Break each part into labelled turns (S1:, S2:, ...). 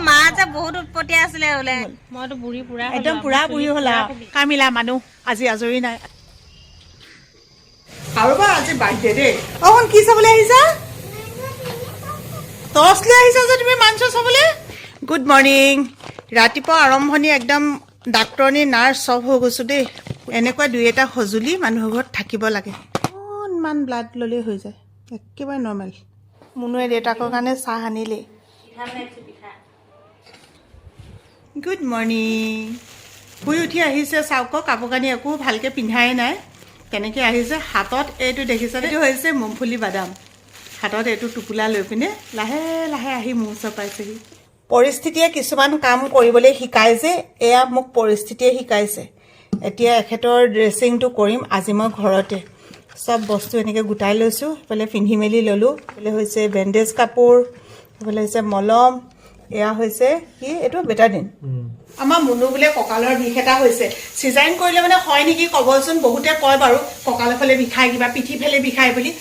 S1: মা যে বহুত উৎপত্তি আছিলে বোলে মইতো বুঢ়ী পুৰা
S2: একদম পুৰা বুঢ়ী হলা কামিলা মানুহ আজি আজৰি নাই কাৰোবাৰ আজি বাৰ্থডে দেই অকণ কি চাবলৈ আহিছা টৰ্চ লৈ আহিছা যে তুমি মাংস চাবলৈ গুড মৰ্ণিং ৰাতিপুৱা আৰম্ভণি একদম ডাক্তৰণী নাৰ্ছ চব হৈ গৈছোঁ দেই এনেকুৱা দুই এটা সঁজুলি মানুহৰ ঘৰত থাকিব লাগে অকণমান ব্লাড ল'লেই হৈ যায় একেবাৰে নৰ্মেল মুনুৱে দেউতাকৰ কাৰণে চাহ আনিলেই গুড মৰ্ণিং শুই উঠি আহিছে চাওক কাপোৰ কানি একো ভালকৈ পিন্ধাই নাই কেনেকৈ আহিছে হাতত এইটো দেখিছে এইটো হৈছে মুংফলি বাদাম হাতত এইটো টোপোলা লৈ পিনে লাহে লাহে আহি মোৰ ওচৰ পাইছেহি পৰিস্থিতিয়ে কিছুমান কাম কৰিবলৈ শিকায় যে এয়া মোক পৰিস্থিতিয়ে শিকাইছে এতিয়া এখেতৰ ড্ৰেছিংটো কৰিম আজি মই ঘৰতে চব বস্তু এনেকৈ গোটাই লৈছোঁ এইফালে পিন্ধি মেলি ল'লোঁ এইফালে হৈছে বেণ্ডেজ কাপোৰ এইফালে হৈছে মলম এয়া হৈছে কি এইটো বেটাডিন আমাৰ মুনু বোলে কঁকালৰ বিষ এটা হৈছে চিজাৰিন কৰিলে মানে হয় নেকি ক'বচোন বহুতে কয় বাৰু কঁকালৰ ফালে বিষায় কিবা পিঠি ফালে বিষায় বুলি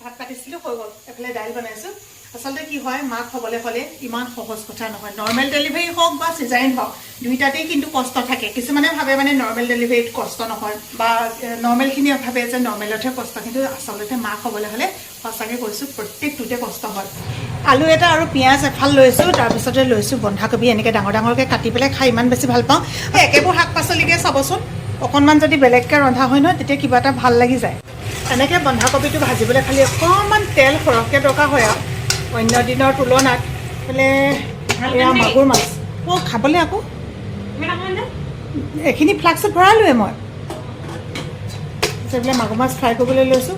S2: ভাত পাতিছিলোঁ হৈ গ'ল এফালে দাইল বনাইছোঁ আচলতে কি হয় মাক হ'বলৈ হ'লে ইমান সহজ কথা নহয় নৰ্মেল ডেলিভাৰী হওক বা চিজাৰিন হওক দুইটাতেই কিন্তু কষ্ট থাকে কিছুমানে ভাবে মানে নৰ্মেল ডেলিভাৰীত কষ্ট নহয় বা নৰ্মেলখিনিয়ে ভাবে যে নৰ্মেলতহে কষ্ট কিন্তু আচলতে মাক হ'বলৈ হ'লে সঁচাকৈ কৈছোঁ প্ৰত্যেকটোতে কষ্ট হয় আলু এটা আৰু পিঁয়াজ এফাল লৈছোঁ তাৰপিছতে লৈছোঁ বন্ধাকবি এনেকৈ ডাঙৰ ডাঙৰকৈ কাটি পেলাই খাই ইমান বেছি ভাল পাওঁ একেবোৰ শাক পাচলিকে চাবচোন অকণমান যদি বেলেগকৈ ৰন্ধা হয় নহয় তেতিয়া কিবা এটা ভাল লাগি যায় এনেকৈ বন্ধাকবিটো ভাজিবলৈ খালি অকণমান তেল সৰহকৈ দৰকাৰ হয় আৰু অন্য দিনৰ তুলনাত বোলে এয়া মাগুৰ মাছ খাবলৈ আকৌ এইখিনি ফ্লাক্সত ভৰালোৱে মই বোলে মাগুৰ মাছ ফ্ৰাই কৰিবলৈ লৈছোঁ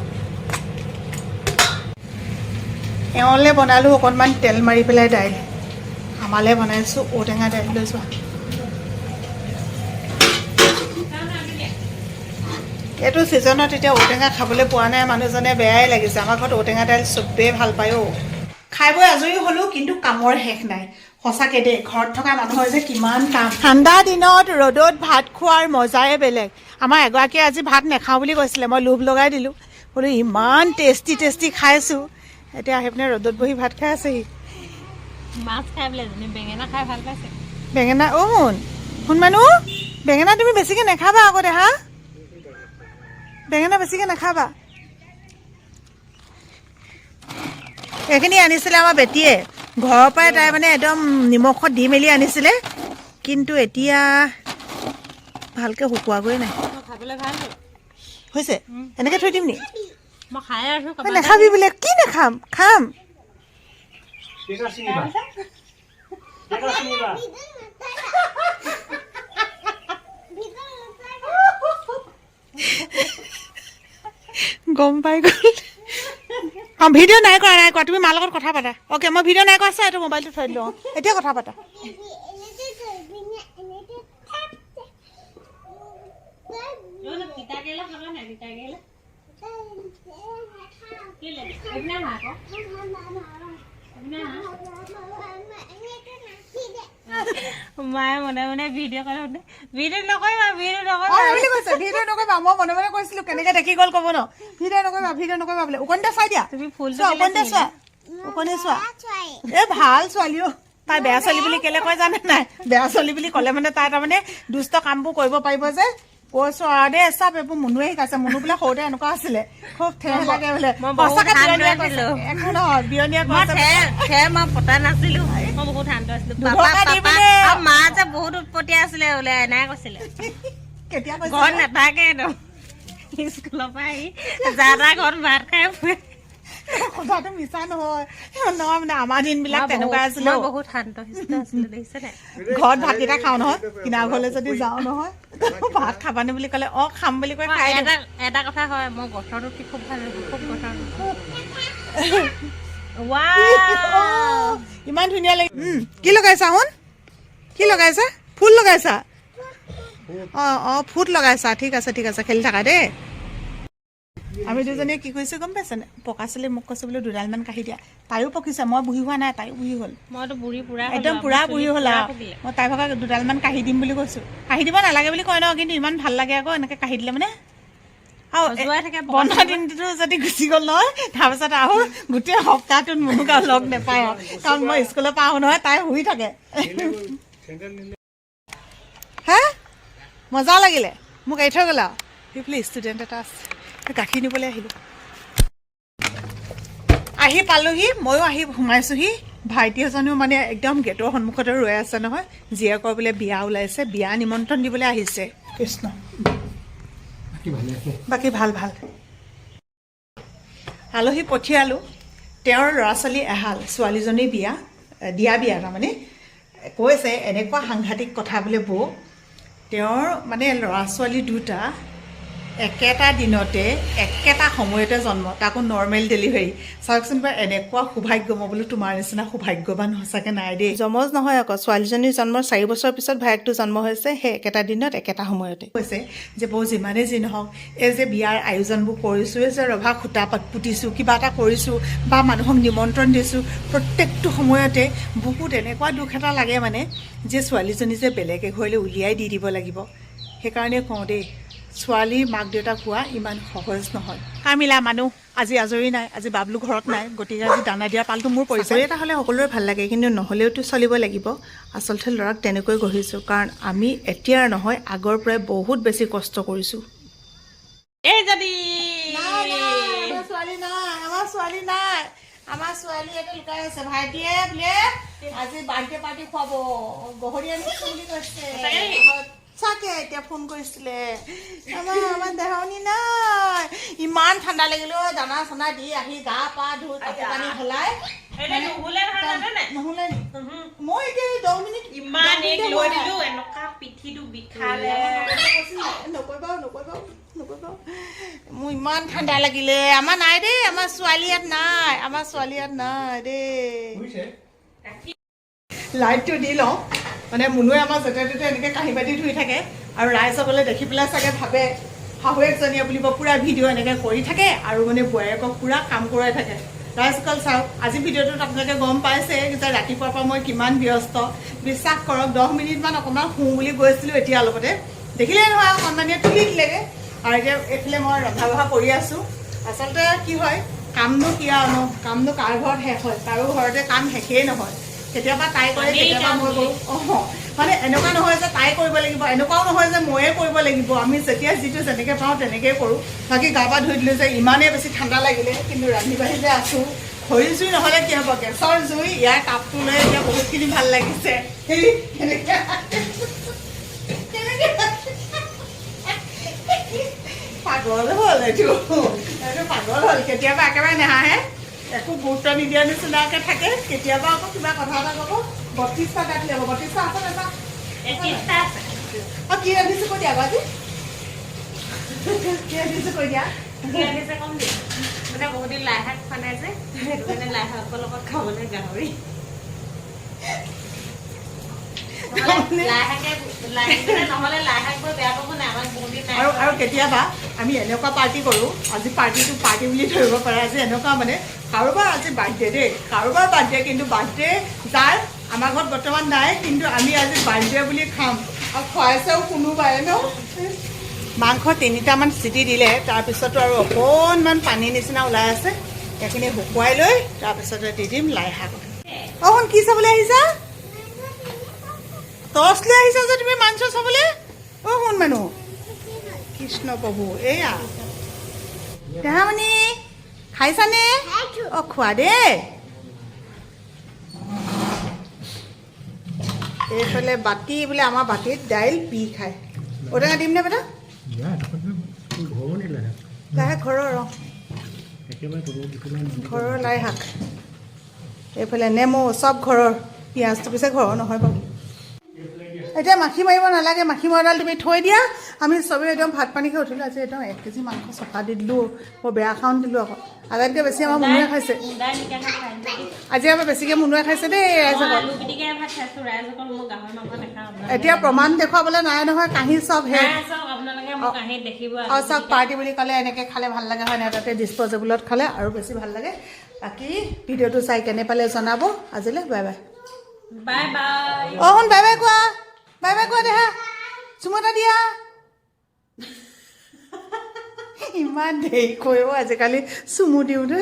S2: এওঁলৈ বনালোঁ অকণমান তেল মাৰি পেলাই দাইল আমালৈ বনাইছোঁ ঔটেঙা দাইল লৈছোঁ এইটো ছিজনত এতিয়া ঔটেঙা খাবলৈ পোৱা নাই মানুহজনে বেয়াই লাগিছে আমাৰ ঘৰত ঔটেঙা দাইল চবেই ভাল পায় খাই বৈ আজৰি হ'লোঁ কিন্তু কামৰ শেষ নাই সঁচাকৈ দেই ঘৰত থকা মানুহৰ যে কিমান কাম ঠাণ্ডা দিনত ৰ'দত ভাত খোৱাৰ মজাই বেলেগ আমাৰ এগৰাকীয়ে আজি ভাত নাখাওঁ বুলি কৈছিলে মই লোভ লগাই দিলোঁ বোলো ইমান টেষ্টি টেষ্টি খাইছোঁ এতিয়া আহি পিনে ৰ'দত বহি ভাত খাই আছেহি
S1: মাছ খাই বোলে বেঙেনা খাই ভাল পাইছে
S2: বেঙেনা শুন মানুহ বেঙেনা তুমি বেছিকৈ নাখাবা আকৌ দেহা বেঙেনা বেছিকৈ নাখাবা এইখিনি আনিছিলে আমাৰ বেটীয়ে ঘৰৰ পৰাই তাই মানে একদম নিমখত দি মেলি আনিছিলে কিন্তু এতিয়া ভালকৈ শুকুৱাগৈ নাই
S1: খাবলৈ ভাল
S2: হৈছে এনেকৈ থৈ দিম নি
S1: মই খাই আছোঁ
S2: নাখাবি বোলে কি নাখাম খাম গম পাই গ'ল ভিডিঅ' নাই কৰা তুমি মাৰ লগত কথা পাতা অ'কে মই ভিডিঅ' নাই কৰা চা এইটো মোবাইলটো থৈ দিলোঁ এতিয়া কথা পাতা
S1: মায়ে মনে মনে ভিডিঅ' কৰে ভিডিঅ' নকৰিবা
S2: নকৰিবা মই মনে মনে কৈছিলোঁ কেনেকৈ দেখি গ'ল ক'ব ন ভিডিঅ' নকৰিবা বোলে উকনিতে চাই দিয়া
S1: তুমি ফুল
S2: উকনিতে চোৱা উকনি চোৱা এই ভাল ছোৱালী তাই বেয়া ছোৱালী বুলি কেলে কয় জানে নাই বেয়া ছোৱালী বুলি ক'লে মানে তাই তাৰমানে দুষ্ট কামবোৰ কৰিব পাৰিব যে কৈছোঁ আৰু দেই চব এইবোৰ মুনুৱে শিকাইছে মুনু বোলে সৰুতে এনেকুৱা আছিলে খুব ঠেহ লাগে বোলে একো নহয় বিয়নীয়া
S1: মই পতা নাছিলো মই বহুত শান্ত আছিলো মা যে বহুত উৎপত্তি আছিলে বোলে এনেকে কৈছিলে
S2: কেতিয়া
S1: ঘৰত নাথাকে একদম স্কুলৰ পৰা আহি যা তা ঘৰত ভাত খাই ফুৰে
S2: কথাটো মিছা নহয় মানে আমাৰ দিনবিলাক তেনেকুৱা আছিলে
S1: বহুত শান্ত শিষ্ট আছিলো দেখিছে নাই
S2: ঘৰত ভাতকেইটা খাওঁ নহয় কিনা ঘৰলৈ যদি যাওঁ নহয় ভাত খাবানে বুলি ক'লে খাম বুলি কৈ খাই
S1: এটা কথা হয় মই গঠৰটো কি খুব ভাল খুব গঠৰটো
S2: ইমান ধুনীয়া লাগে কি লগাইছা শুন কি লগাইছা ফুল লগাইছা ফুট লগাইছা ঠিক আছে খেলি থাকা দেই আমি দুজনীয়ে কি কৰিছোঁ গম পাইছেনে পকা চলি মোক কৈছোঁ বোলো দুডালমান কাঢ়ি দিয়া তাইও পকিছে মই বুঢ়ী হোৱা নাই তাইও বুঢ়ী হ'ল
S1: মইতো বুঢ়ী পুৰা
S2: একদম পুৰা বুঢ়ী হ'ল আৰু মই তাই ভাগৰ দুডালমান কাঢ়ি দিম বুলি কৈছোঁ কাঢ়ি দিব নালাগে বুলি কয় ন কিন্তু ইমান ভাল লাগে আকৌ এনেকৈ কাঢ়ি দিলে মানে
S1: খজুৱাই থাকে
S2: বন্ধ দিনটো যদি গুচি গ'ল নহয় তাৰপিছত আৰু গোটেই সপ্তাহটোত মোক আৰু লগ নাপায় আৰু কাৰণ মই স্কুলৰ পৰা আহোঁ নহয় তাই শুই থাকে হে মজা লাগিলে মোক এৰি থৈ গ'ল আৰু সেইফালে ষ্টুডেণ্ট এটা আছে গাখীৰ নিবলৈ আহিলোঁ আহি পালোহি ময়ো আহি সোমাইছোহি ভাইটি এজনেও মানে একদম গেটৰ সন্মুখতে ৰৈ আছে নহয় জীয়েকৰ বোলে বিয়া ওলাইছে বিয়া নিমন্ত্ৰণ দিবলৈ আহিছে কৃষ্ণ বাকী ভাল ভাল আলহী পঠিয়ালোঁ তেওঁৰ ল'ৰা ছোৱালী এহাল ছোৱালীজনী বিয়া দিয়া বিয়া তাৰমানে কৈছে এনেকুৱা সাংঘাতিক কথা বোলে বৌ তেওঁৰ মানে ল'ৰা ছোৱালী দুটা একেটা দিনতে একেটা সময়তে জন্ম তাকো নৰ্মেল ডেলিভাৰী চাওকচোন বাৰু এনেকুৱা সৌভাগ্য মই বোলো তোমাৰ নিচিনা সৌভাগ্যৱান সঁচাকৈ নাই দেই যমজ নহয় আকৌ ছোৱালীজনীৰ জন্মৰ 4 বছৰ পিছত ভায়েকটো জন্ম হৈছে সেই একেটা দিনত একেটা সময়তে কৈছে যে বৌ যিমানেই যি নহওক এই যে বিয়াৰ আয়োজনবোৰ কৰিছোঁ এই যে ৰভা খুটা পুতিছোঁ কিবা এটা কৰিছোঁ বা মানুহক নিমন্ত্ৰণ দিছোঁ প্ৰত্যেকটো সময়তে বহুত এনেকুৱা দুখ এটা লাগে মানে যে ছোৱালীজনী যে বেলেগ এঘৰলৈ উলিয়াই দি দিব লাগিব সেইকাৰণে কওঁ দেই ছোৱালীৰ মাক দেউতাক হোৱা ইমান সহজ নহয় কামিলা মানুহ আজি আজৰি নাই আজি বাবলু ঘৰত নাই গতিকে আজি দানা দিয়া পালটো মোৰ পৰিচয় এটা হ'লে সকলোৰে ভাল লাগে কিন্তু নহ'লেওতো চলিব লাগিব আচলতে ল'ৰাক তেনেকৈ গঢ়িছোঁ কাৰণ আমি এতিয়াৰ নহয় আগৰ পৰাই বহুত বেছি কষ্ট কৰিছোঁ
S1: এই যদি
S2: আমাৰ ছোৱালী এটা লুকাই আছে ভাইটিয়ে বোলে আজি বাৰ্থডে পাৰ্টি খুৱাব গহৰি আনিছোঁ বুলি কৈছে চাকে এতিয়া ফোন কৰিছিলে আমাৰ দেহনি নাই ইমান ঠাণ্ডা লাগিলে দানা চানা দি আহি গা পা ধুই কাপোৰ কানি সলাই নহ'লে মই এতিয়া 10 মিনিট
S1: ইমান লৈ দিলোঁ এনেকুৱা পিঠিটো বিষালে
S2: নকৰিবা মোৰ ইমান ঠাণ্ডা লাগিলে আমাৰ নাই দেই আমাৰ ছোৱালী ইয়াত নাই দেই লাইটটো দি লওঁ মানে মুনুৱে আমাৰ য'তে ত'তে এনেকৈ কাঁহী বাতি ধুই থাকে আৰু ৰাইজসকলে দেখি পেলাই চাগে ভাবে শাহুৱেকজনীয়ে বুলিব পূৰা ভিডিঅ' এনেকৈ কৰি থাকে আৰু মানে বোৱাৰীয়েকক পূৰা কাম কৰাই থাকে ৰাইজসকল চাওক আজি ভিডিঅ'টোত আপোনালোকে গম পাইছে যে ৰাতিপুৱাৰ পৰা মই কিমান ব্যস্ত বিশ্বাস কৰক 10 মিনিটমান অকণমান শুওঁ বুলি গৈছিলোঁ এতিয়া অলপতে দেখিলেই নহয় অকণমানিয়ে তুলি দিলেগৈ আৰু এতিয়া এইফালে মই ৰন্ধা বঢ়া কৰি আছোঁ আচলতে কি হয় কামনো কি আৰু কামনো কাৰ ঘৰত শেষ হয় কাৰো ঘৰতে কাম শেষেই নহয় কেতিয়াবা তাই কৰে কেতিয়াবা মই কৰোঁ মানে এনেকুৱা নহয় যে তাই কৰিব লাগিব এনেকুৱাও নহয় যে ময়ে কৰিব লাগিব আমি যেতিয়া যিটো যেনেকৈ পাওঁ তেনেকৈ কৰোঁ বাকী গা পা ধুই দিলোঁ যে ইমানেই বেছি ঠাণ্ডা লাগিলে কিন্তু ৰান্ধি বাঢ়ি যে আছোঁ খৰি জুই নহ'লে কি হ'ব গেছৰ জুই ইয়াৰ তাপটো লৈ এতিয়া বহুতখিনি ভাল লাগিছে পাগল হ'ল এইটো পাগল হ'ল কেতিয়াবা একেবাৰে নাহাহে একো গুৰুত্ব নিদিয়া নিচিনাকৈ থাকে কেতিয়াবা আকৌ কিবা কথা এটা ক'ব 32টা কাটি যাব 32টা আছে নাছা আৰু কি ৰান্ধিছোঁ কৈ দিয়া আজি কি ৰান্ধিছোঁ কৈ দিয়া
S1: কম দিয়ে মানে বহুত দিন লাই শাক খোৱা নাই যে সেইটো কাৰণে লাই শাকৰ লগত খাবলৈ গাহৰি
S2: আৰু কেতিয়াবা আমি এনেকুৱা পাৰ্টি কৰোঁ আজি পাৰ্টি বুলি ধৰিব পাৰে আজি এনেকুৱা মানে কাৰোবাৰ আজি বাৰ্থডে দেই কাৰোবাৰ বাৰ্থডে কিন্তু বাৰ্থডে যাৰ আমাৰ ঘৰত বৰ্তমান নাই কিন্তু আমি আজি বাৰ্থডে বুলি খাম আৰু খুৱাইছেও কোনোবাই ন মাংস 3টামান চিটি দিলে তাৰপিছতো আৰু অকণমান পানী নিচিনা ওলাই আছে এইখিনি শুকুৱাই লৈ তাৰপিছতে দি দিম লাই শাক শুন কি চাবলৈ আহিছা টৰ্চ লৈ আহিছা যে তুমি মাংস চাবলৈ শুন মানুহ কৃষ্ণ প্ৰভু এয়া দেহামণি খাইছানে খোৱা দেই এইফালে বাতি বোলে আমাৰ বাতিত দাইল পি খায় ঔটেঙা দিম নে বেটা লাই শাক ঘৰৰ ঘৰৰ লাই শাক এইফালে নেমু চব ঘৰৰ পিঁয়াজটো পিছে ঘৰৰ নহয় বাৰু এতিয়া মাখি মাৰিব নালাগে মাখি মৰাডাল তুমি থৈ দিয়া আমি চবেই একদম ভাত পানী খাই উঠিলোঁ আজি একদম 1 কেজি মাংস চফা দি দিলোঁ বৰ বেয়া খাওঁ দিলোঁ আকৌ আগাতকৈ বেছি আমাৰ মুনুৱে খাইছে আজি আমাৰ বেছিকৈ মুনুৱে খাইছে দেই ৰাইজসকল এতিয়া প্ৰমাণ দেখুৱাবলৈ নাই নহয় কাঁহী চব শেষ আৰু চব পাৰ্টি বুলি ক'লে এনেকৈ খালে ভাল লাগে হয় নাই তাতে ডিছপ'জেবলত খালে আৰু বেছি ভাল লাগে বাকী ভিডিঅ'টো চাই কেনে পালে জনাব আজিলৈ বাই বাই শুন বাই বাই কোৱা দেহা চুমতা দিয়া ইমান দেৰিকৈও আজিকালি চুমু দিওঁ দে